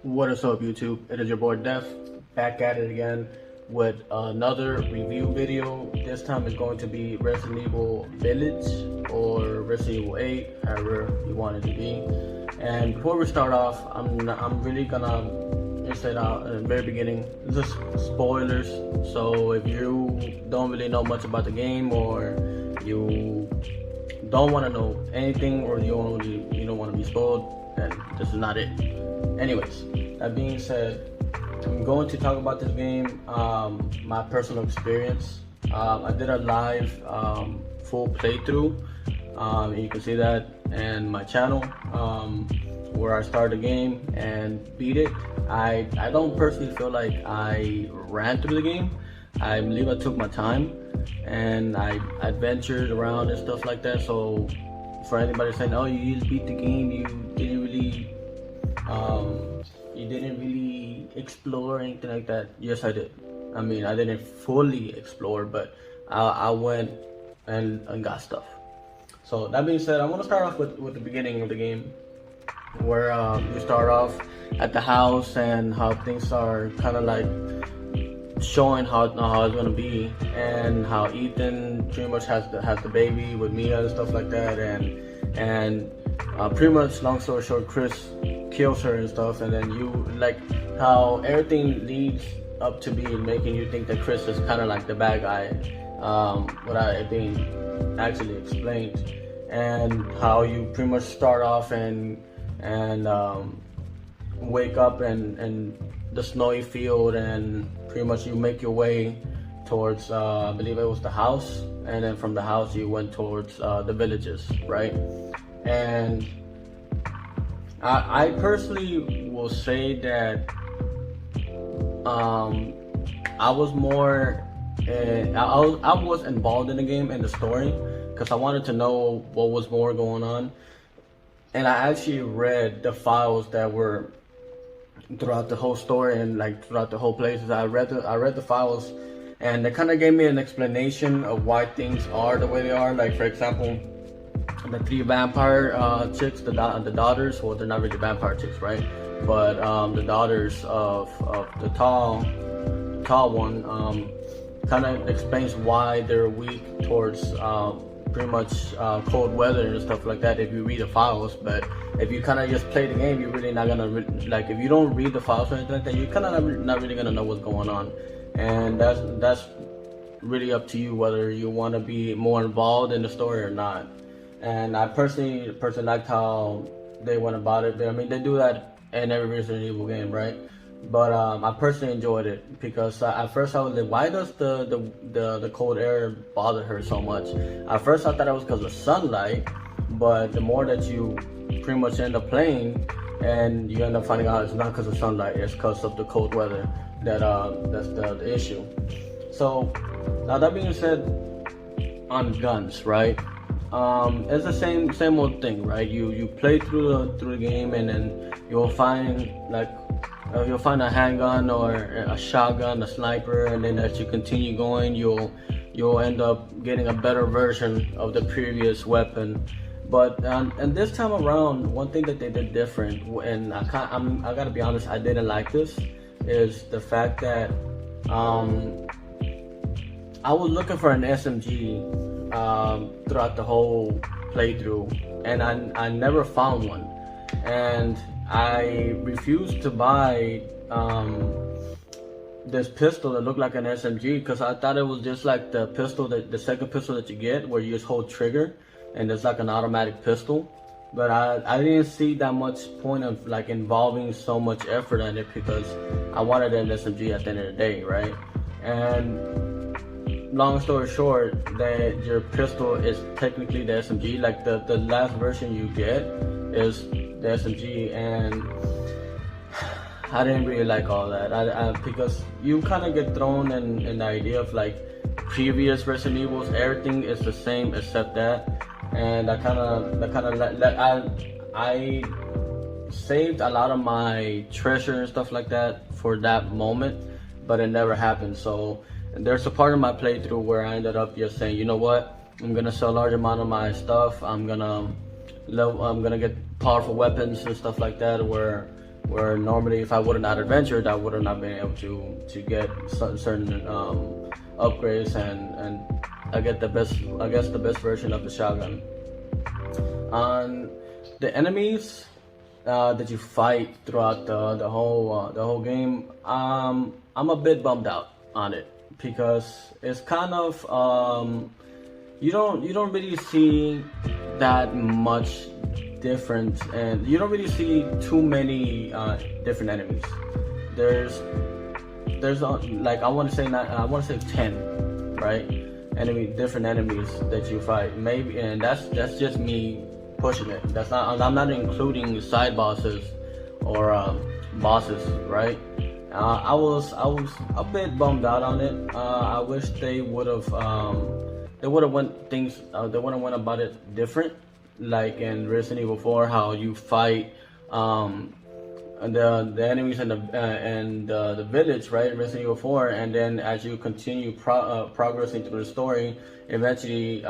What is up, YouTube? It is your boy Def, back at it again with another review video. This time it's going to be Resident Evil Village or Resident Evil 8, however you want it to be. And before we start off, I'm really gonna just say out in the very beginning, just spoilers. So if you don't really know much about the game, or you don't want to know anything, or you don't want to be spoiled, then this is not it. Anyways, that being said, I'm going to talk about this game, my personal experience. I did a live full playthrough. You can see that in my channel, where I started the game and beat it. I don't personally feel like I ran through the game. I believe I took my time and I adventured around and stuff like that. So for anybody saying, oh, you just beat the game, you didn't really explore or anything like that. Yes, I did. I mean, I didn't fully explore, but I went and got stuff. So that being said, I'm gonna start off with the beginning of the game, where you start off at the house and how things are kind of like showing how it's gonna be, and how Ethan pretty much has the baby with Mia and stuff like that, and pretty much, long story short, Chris kills her and stuff, and then you like how everything leads up to be making you think that Chris is kind of like the bad guy, without it being actually explained, and how you pretty much start off and wake up and the snowy field, and pretty much you make your way towards I believe it was the house, and then from the house you went towards the villages, right? And I personally will say that I was more I was involved in the game and the story, because I wanted to know what was more going on, and I actually read the files that were throughout the whole story and like throughout the whole places. I read the files, and they kind of gave me an explanation of why things are the way they are. Like, for example, the three vampire chicks, the daughters, well, they're not really vampire chicks, right? But the daughters of the tall one, kind of explains why they're weak towards pretty much cold weather and stuff like that if you read the files. But if you kind of just play the game, you're really not gonna like, if you don't read the files or anything like that, you're kind of not really gonna know what's going on. And that's really up to you whether you want to be more involved in the story or not. And I personally liked how they went about it. I mean, they do that in every Resident Evil game, right? But I personally enjoyed it, because at first I was like, why does the cold air bother her so much? At first I thought it was because of sunlight, but the more that you pretty much end up playing, and you end up finding out it's not because of sunlight, it's because of the cold weather that's the issue. So now, that being said, on guns, right? It's the same old thing, right? You play through the game, and then you'll find a handgun or a shotgun, a sniper, and then as you continue going, you'll end up getting a better version of the previous weapon. But and this time around, one thing that they did different, and I gotta be honest, I didn't like this, is the fact that I was looking for an SMG throughout the whole playthrough, and I never found one, and I refused to buy this pistol that looked like an SMG, because I thought it was just like the second pistol that you get, where you just hold trigger and it's like an automatic pistol. But I didn't see that much point of like involving so much effort in it, because I wanted an SMG at the end of the day, right? And long story short, that your pistol is technically the SMG. Like the last version you get is the SMG, and I didn't really like all that. Because you kind of get thrown in the idea of like previous Resident Evils, everything is the same except that, and I saved a lot of my treasure and stuff like that for that moment, but it never happened. So there's a part of my playthrough where I ended up just saying, you know what, I'm gonna sell a large amount of my stuff. I'm gonna get powerful weapons and stuff like that, where where normally if I would have not adventured, I would have not been able to get certain upgrades and I get the best, I guess the best version of the shotgun. On the enemies that you fight throughout the whole game, I'm a bit bummed out on it because it's kind of you don't really see that much difference, and you don't really see too many different enemies. There's like I want to say 10, right? Different enemies that you fight. Maybe, and that's just me pushing it. I'm not including side bosses or bosses, right? I was a bit bummed out on it. I wish they would have went about it different, like in Resident Evil 4, how you fight the enemies in the village, right? Resident Evil 4, and then as you continue progressing through the story, eventually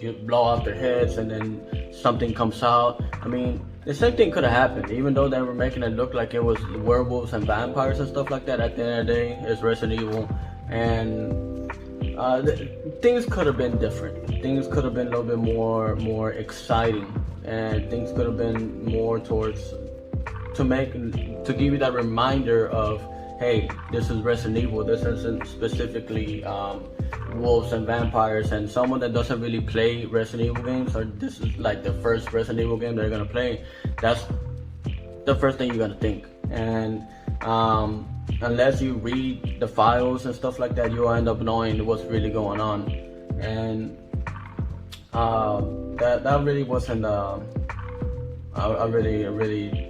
you blow off their heads, and then something comes out. I mean, the same thing could have happened, even though they were making it look like it was werewolves and vampires and stuff like that. At the end of the day, it's Resident Evil, and things could have been different. Things could have been a little bit more exciting, and things could have been more towards to give you that reminder of, hey, this is Resident Evil. This isn't specifically wolves and vampires. And someone that doesn't really play Resident Evil games, or this is like the first Resident Evil game they're gonna play, that's the first thing you're gonna think. And unless you read the files and stuff like that, you'll end up knowing what's really going on. And that really wasn't a really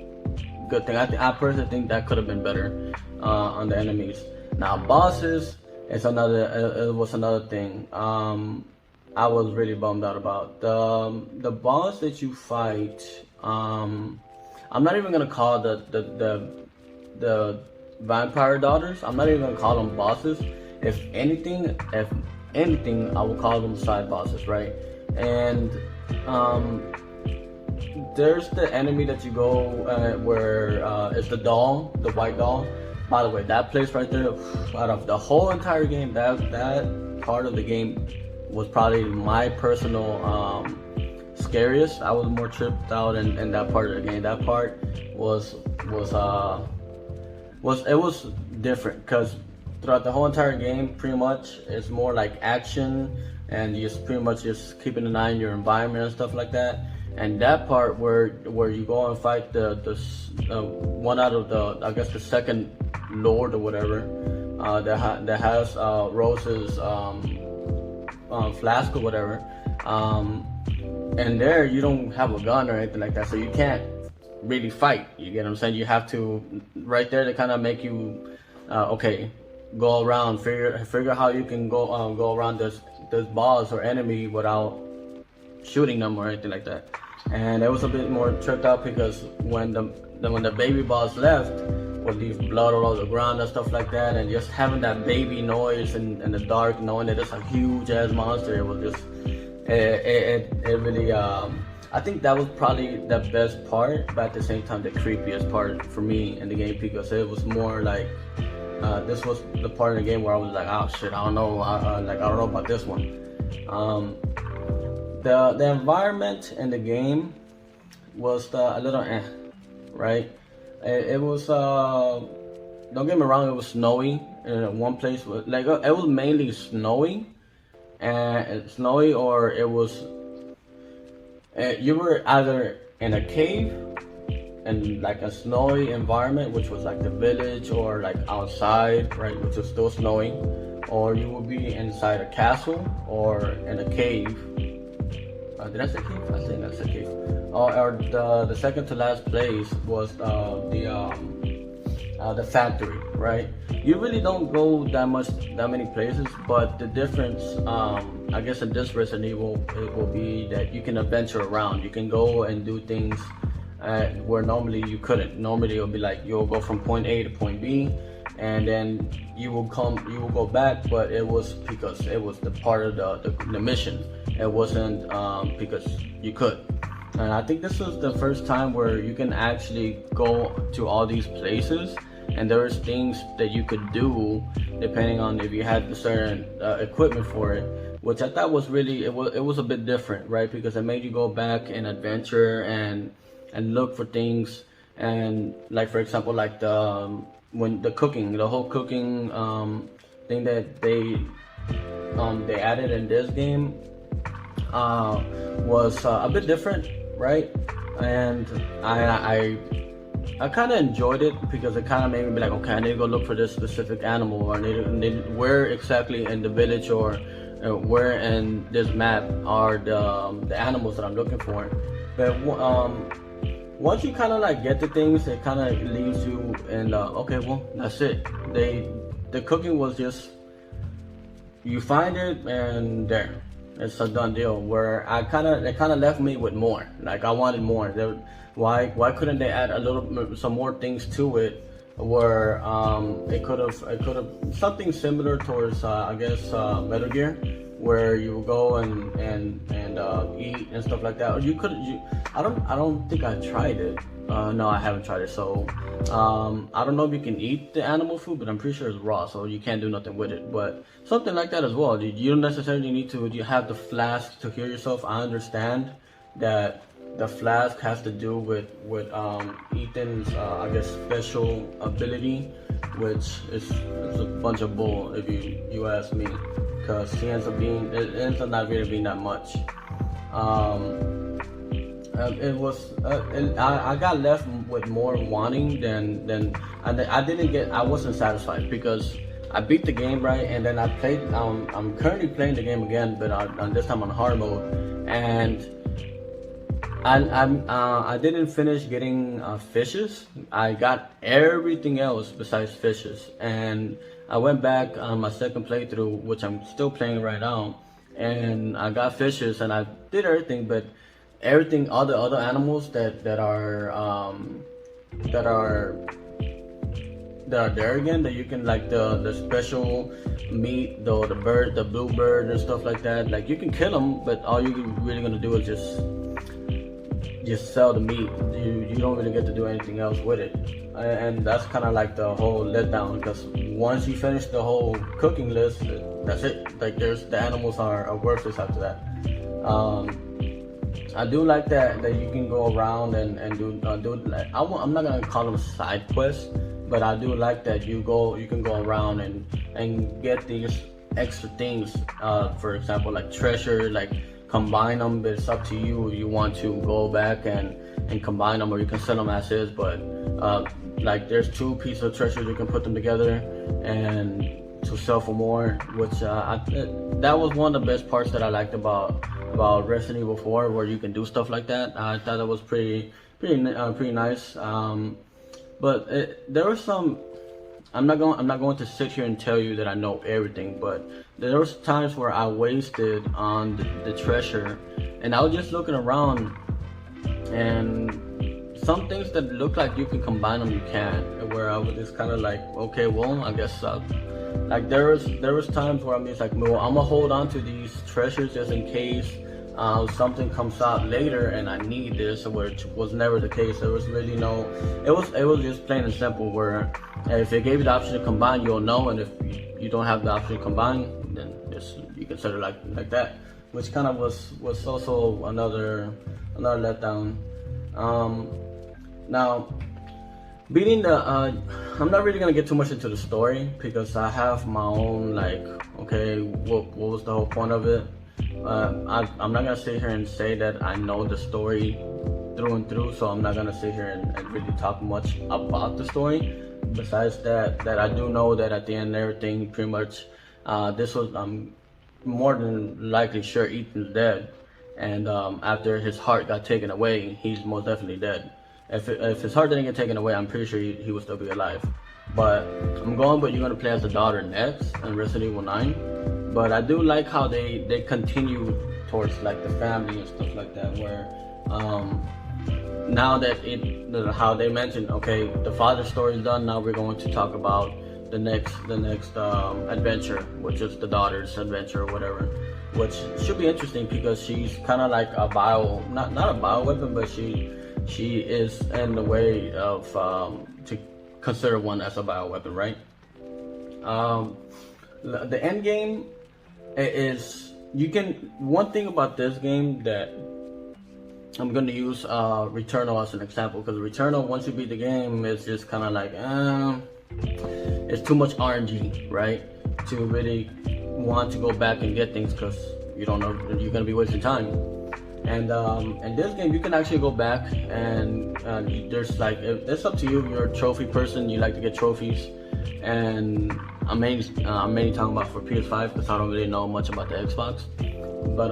good thing. I personally think that could have been better on the enemies. Now bosses, it was another thing. I was really bummed out about the boss that you fight. I'm not even gonna call the vampire daughters. I'm not even gonna call them bosses. If anything, I would call them side bosses, right? And there's the enemy that you go where it's the doll, the white doll. By the way, that place right there, out of the whole entire game, that part of the game was probably my personal scariest. I was more tripped out in that part of the game. That part was different, because throughout the whole entire game, pretty much it's more like action, and you just pretty much just keeping an eye on your environment and stuff like that. And that part where you go and fight the one out of the, I guess, the second lord or whatever, that has Rose's flask or whatever, and there you don't have a gun or anything like that, so you can't really fight. You get what I'm saying? You have to, right there, to kind of make you okay, go around, figure how you can go around this boss or enemy without shooting them or anything like that. And it was a bit more tripped out, because when the baby boss left, with these blood all over the ground and stuff like that, and just having that baby noise in the dark, knowing that it's a huge ass monster, it was just it really I think that was probably the best part, but at the same time the creepiest part for me in the game, because it was more like this was the part of the game where I was like, oh shit, I don't know, I don't know about this one. The environment in the game was a little right? It was don't get me wrong, it was snowy in one place. Like it was mainly snowy, or it was you were either in a cave in like a snowy environment, which was like the village, or like outside, right, which was still snowy, or you would be inside a castle or in a cave. Did I say cave? I think that's a cave. Or the second to last place was the factory, right? You really don't go that many places, but the difference, I guess in this Resident Evil, it will be that you can adventure around. You can go and do things where normally you couldn't. Normally it'll be like you'll go from point A to point B, and then you will go back, but it was because it was the part of the mission. It wasn't because you could. And I think this was the first time where you can actually go to all these places, and there was things that you could do depending on if you had the certain equipment for it, which I thought was really it was a bit different, right? Because it made you go back and adventure and look for things, and like for example, like when the whole cooking thing that they added in this game was a bit different, right? And I kind of enjoyed it because it kind of made me be like, okay, I need to go look for this specific animal, or I need where exactly in the village or where in this map are the animals that I'm looking for. But once you kind of like get the things, it kind of leaves you and okay, well, that's it. The cooking was just, you find it and there, it's a done deal. Where it kind of left me with more. Like I wanted more. Why couldn't they add some more things to it? Where it could have something similar towards I guess Metal Gear, where you go and eat and stuff like that. Or I don't think I tried it. No, I haven't tried it. So I don't know if you can eat the animal food, but I'm pretty sure it's raw, so you can't do nothing with it. But something like that as well. You don't necessarily need to. You have the flask to heal yourself. I understand that the flask has to do with Ethan's I guess special ability, which is a bunch of bull if you ask me, because he ends up not really being that much. It was I got left with more wanting than I wasn't satisfied, because I beat the game, right, and then I played. I'm currently playing the game again, but this time on hard mode, and I didn't finish getting fishes. I got everything else besides fishes, and I went back on my second playthrough, which I'm still playing right now, and I got fishes and I did everything, but everything, all the other animals that are there again, that you can, like the special meat, the bird, the blue bird and stuff like that, like you can kill them, but all you're really gonna do is just sell the meat. You don't really get to do anything else with it, and that's kind of like the whole letdown, because once you finish the whole cooking list, that's it. Like the animals are worthless after that. I do like that you can go around and do like, I'm not gonna call them side quests, but I do like that you can go around and get these extra things. For example, like treasure, like combine them, but it's up to you if you want to go back and combine them, or you can sell them as is. But like there's 2 pieces of treasure, you can put them together and to sell for more, which that was one of the best parts that I liked about Resident Evil 4, where you can do stuff like that. I thought that was pretty nice. But there was some. I'm not going to sit here and tell you that I know everything, but there was times where I wasted on the treasure, and I was just looking around, and some things that look like you can combine them, you can't. Where I was just kind of like, okay, well, I guess like there was times where I'm just like, well, I'm gonna hold on to these treasures just in case something comes out later and I need this, which was never the case. There was really no. It was just plain and simple. Where if they gave you the option to combine, you'll know, and if you don't have the option to combine, then just you consider like that, which kind of was also another letdown. Now, beating the I'm not really gonna get too much into the story, because I have my own, like, okay, what was the whole point of it? I'm not gonna sit here and say that I know the story through and through, so I'm not gonna sit here and really talk much about the story. Besides that I do know that at the end, everything pretty much this was more than likely sure Ethan's dead, and after his heart got taken away, he's most definitely dead. If his heart didn't get taken away, I'm pretty sure he would still be alive. But I'm going, but you're gonna play as the daughter next in Resident Evil 9. But I do like how they continue towards like the family and stuff like that, where now that how they mentioned, okay, the father's story is done, now we're going to talk about the next adventure, which is the daughter's adventure or whatever, which should be interesting because she's kind of like a not a bio weapon, but she is in the way of to consider one as a bio weapon, right? The end game is one thing about this game that I'm gonna use Returnal as an example, because Returnal, once you beat the game, it's just kind of like it's too much RNG, right? To really want to go back and get things, because you don't know, you're gonna be wasting time. And in this game, you can actually go back and there's like, it's up to you. You're a trophy person. You like to get trophies, and I'm mainly talking about for PS5 because I don't really know much about the Xbox. But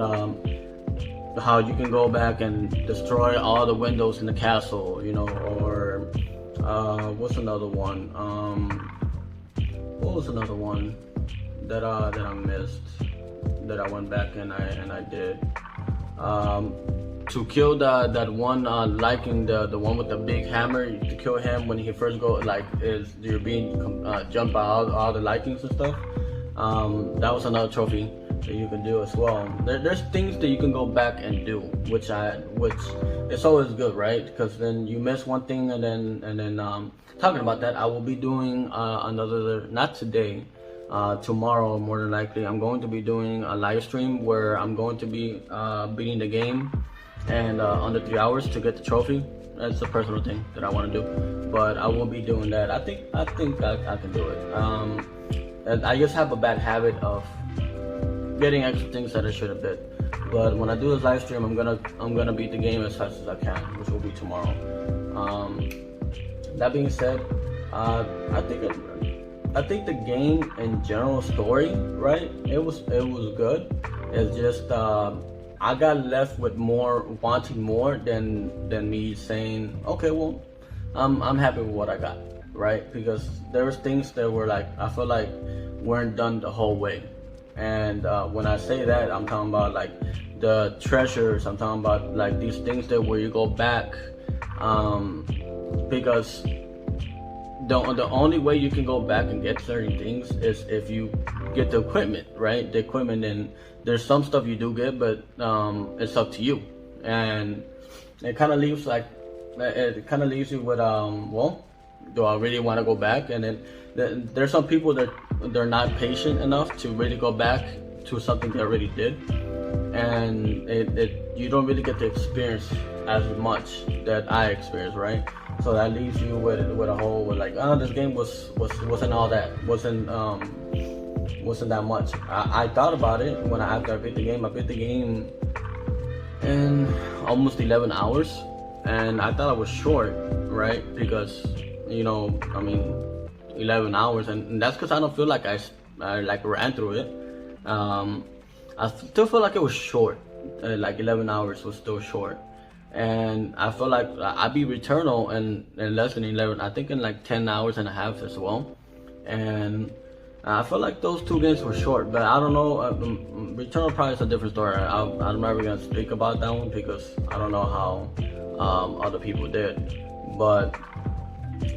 how you can go back and destroy all the windows in the castle, you know, or what's another one? What was another one that I missed, that I went back and I did? To kill that one liking the one with the big hammer, to kill him when he first go, like, is you're being jumped by all the likings and stuff. That was another trophy that you can do as well. There's things that you can go back and do, which it's always good, right? Because then you miss one thing, and then talking about that, I will be doing another, not today, tomorrow more than likely. I'm going to be doing a live stream where I'm going to be beating the game and under 3 hours to get the trophy. That's a personal thing that I want to do, but I will be doing that. I think I can do it. And I just have a bad habit of getting extra things that I should have did. But when I do this live stream, I'm gonna beat the game as fast as I can, which will be tomorrow. That being said, I think the game in general story, right? It was good. It's just I got left with wanting more than me saying, okay, well, I'm happy with what I got, right? Because there was things that were like, I feel like weren't done the whole way. And when I say that, I'm talking about like the treasures. I'm talking about like these things that where you go back, because the only way you can go back and get certain things is if you get the equipment, right? The equipment, and there's some stuff you do get, but it's up to you. And it kind of leaves you with well, do I really want to go back? And then there's some people that they're not patient enough to really go back to something they already did, and you don't really get to experience as much that I experienced, right? So that leaves you with a whole, with like, this game wasn't all that, wasn't that much. I thought about it after I beat the game. I beat the game in almost 11 hours, and I thought I was short, right? Because, you know, I mean, 11 hours, and that's because I don't feel like I like ran through it. I still feel like it was short. Like 11 hours was still short, and I feel like I beat Returnal in less than 11. I think in like 10 hours and a half as well. And I feel like those two games were short, but I don't know. Returnal probably is a different story. I'm never gonna speak about that one because I don't know how other people did. But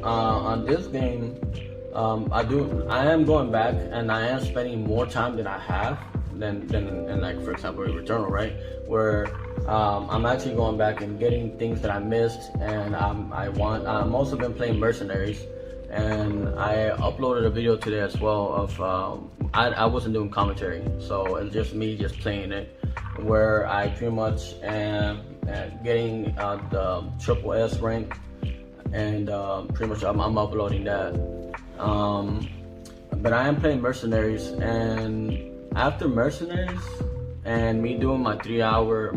on this game, I am going back, and I am spending more time than I have than like, for example, Returnal, right? Where I'm actually going back and getting things that I missed, and I'm also been playing Mercenaries, and I uploaded a video today as well of I wasn't doing commentary, so it's just me just playing it, where I pretty much am getting the triple S rank, and pretty much I'm uploading that. But I am playing Mercenaries, and after Mercenaries and me doing my 3 hour,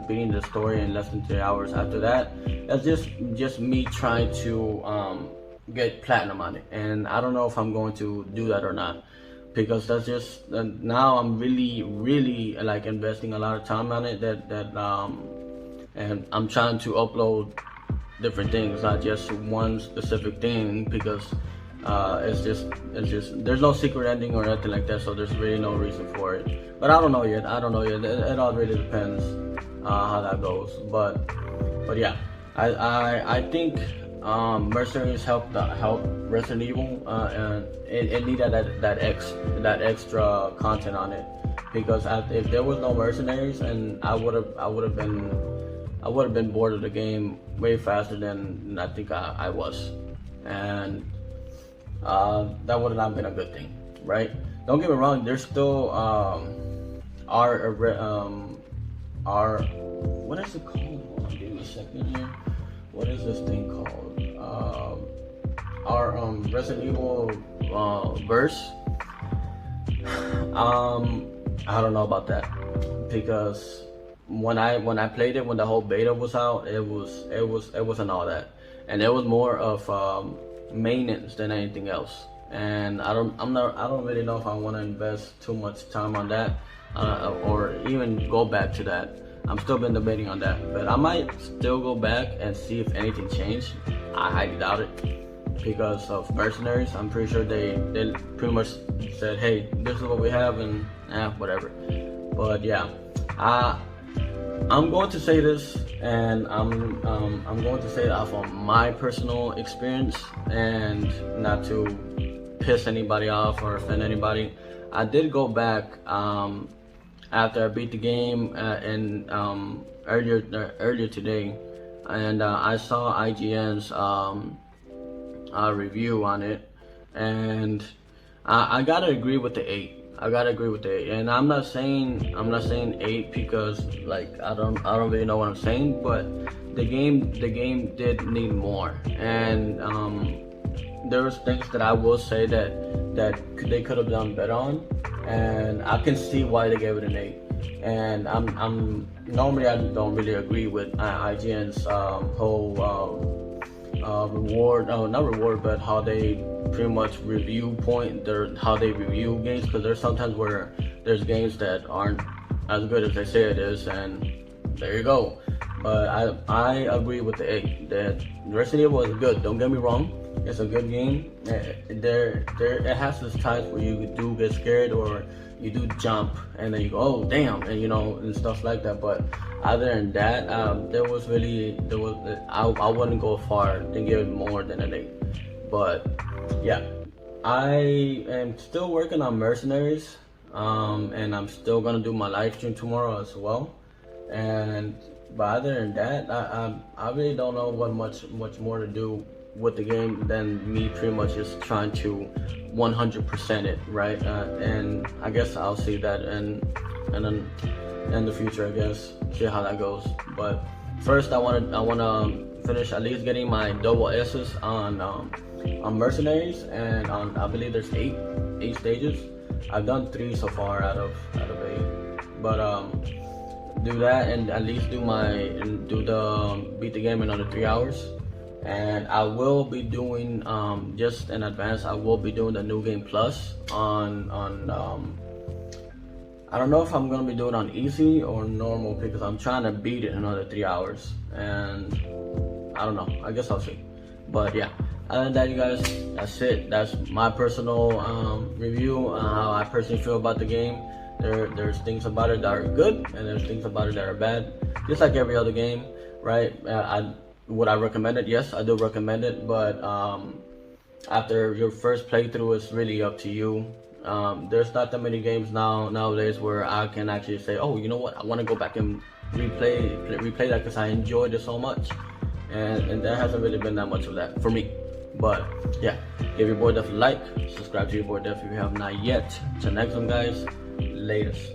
beating the story in less than 3 hours, after that, that's just me trying to get platinum on it. And I don't know if I'm going to do that or not, because that's just, now I'm really like investing a lot of time on it, and I'm trying to upload different things, not just one specific thing, because it's just there's no secret ending or nothing like that, so there's really no reason for it. But I don't know yet. It all really depends how that goes. But yeah, I think Mercenaries helped Resident Evil, and it needed that extra content on it, because if there was no Mercenaries, and I would have been bored of the game way faster than I think I was, and that would have not been a good thing, right? Don't get me wrong. There's still our what is it called? Hold on, give me a second here. What is this thing called? Our Resident Evil verse. I don't know about that, because when I played it, when the whole beta was out, it wasn't all that, and it was more of maintenance than anything else. And I don't really know if I want to invest too much time on that, or even go back to that. I'm still been debating on that, but I might still go back and see if anything changed. I highly doubt it, because of Mercenaries. I'm pretty sure they pretty much said, hey, this is what we have, and whatever. But yeah, I'm going to say this, and I'm going to say it off of my personal experience, and not to piss anybody off or offend anybody. I did go back after I beat the game earlier today, and I saw IGN's review on it, and I gotta agree with the 8. I gotta agree with the 8, and I'm not saying 8 because like I don't really know what I'm saying, but the game did need more, and there was things that I will say that they could have done better on, and I can see why they gave it an 8. And I'm normally I don't really agree with IGN's whole reward, not reward, but how they pretty much how they review games, because there's sometimes where there's games that aren't as good as they say it is, and there you go. But I agree with the 8 that Resident Evil is good. Don't get me wrong, it's a good game. It has those times where you do get scared, or you do jump and then you go, oh damn, and and stuff like that. But other than that, I wouldn't go far and give it more than an 8. But yeah, I am still working on Mercenaries, and I'm still gonna do my live stream tomorrow as well. But other than that, I really don't know what much more to do with the game than me pretty much just trying to 100% it, right? And I guess I'll see that in the future, I guess, see how that goes. But first, I wanna finish at least getting my double S's on Mercenaries, and I believe there's 8 stages. I've done 3 so far out of 8, but do that, and at least beat the game in under 3 hours. And I will be doing just in advance, I will be doing the new game plus on I don't know if I'm gonna be doing it on easy or normal, because I'm trying to beat it in under 3 hours, and I don't know, I guess I'll see. But yeah, other than that, you guys, that's it. That's my personal review on how I personally feel about the game. There's things about it that are good, and there's things about it that are bad, just like every other game, right? Would I recommend it? Yes, I do recommend it, but after your first playthrough, it's really up to you. There's not that many games nowadays where I can actually say, oh, you know what, I want to go back and replay that because I enjoyed it so much, and there hasn't really been that much of that for me. But yeah, give your boy Def a like, subscribe to your boy Def if you have not yet. Till next one, guys, latest.